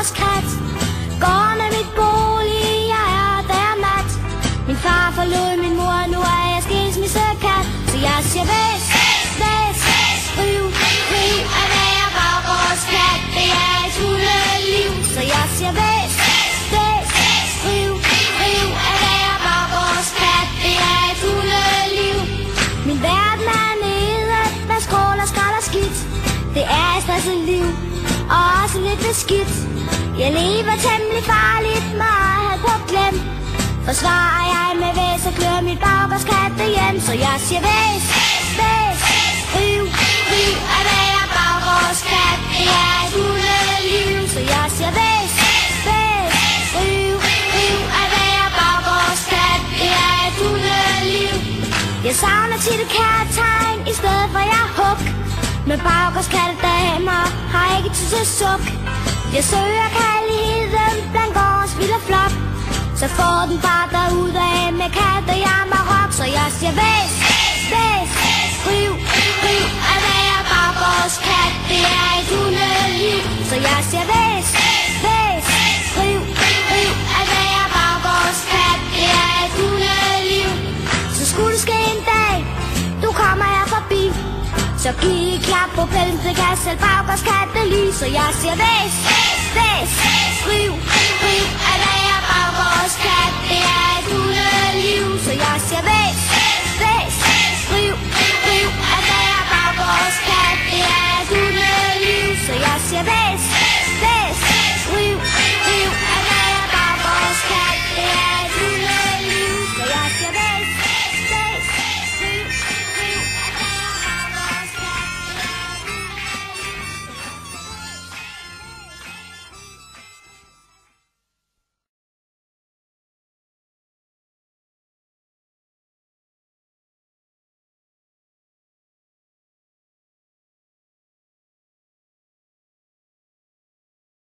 baggårdskat. Går med mit bolig, jeg er der mat. Min far forlod min mor, nu er jeg skilsmissekat. Så jeg siger væs, væs, riv, riv at være baggårdskat. Det er et hundeliv. Så jeg siger væs, væs, riv, riv at være baggårdskat. Det er et hundeliv. Min verden er nede, der skråler, skrald og skidt. Det er et stresset liv, og også lidt beskidt. Jeg lever temmelig farligt, meget på glem. Forsvarer jeg med væs og klør mit baggårdskat hjem. Så jeg siger væs, væs, riv, riv at være baggårdskat. Det er et hundeliv. Så jeg siger væs, væs, riv, riv at være baggårdskat. Det er et hundeliv. Jeg savner tit et kærtegn i stedet for jeg hug. Men baggårdskattedamer har ikke tid til suk. Jeg søger kærligheden blandt gårdens vilde flok. Så får den bare derudad med katte, jammer rock. Så jeg siger væs, væs, riv, riv at være baggårdskat. Det er et hundeliv. Så jeg siger væs, væs, riv, riv at være baggårdskat. Det er et hundeliv. Så skulle det ske en dag, du kommer her forbi, så giv et klap på pælsen, det kan selv baggårdskatte lige. Så jeg siger væs, væs, riv, riv at være baggårdskat. Det er et hundeliv. Så jeg siger væs, væs, riv, riv at være baggårdskat. Det er et hundeliv. Så jeg siger væs,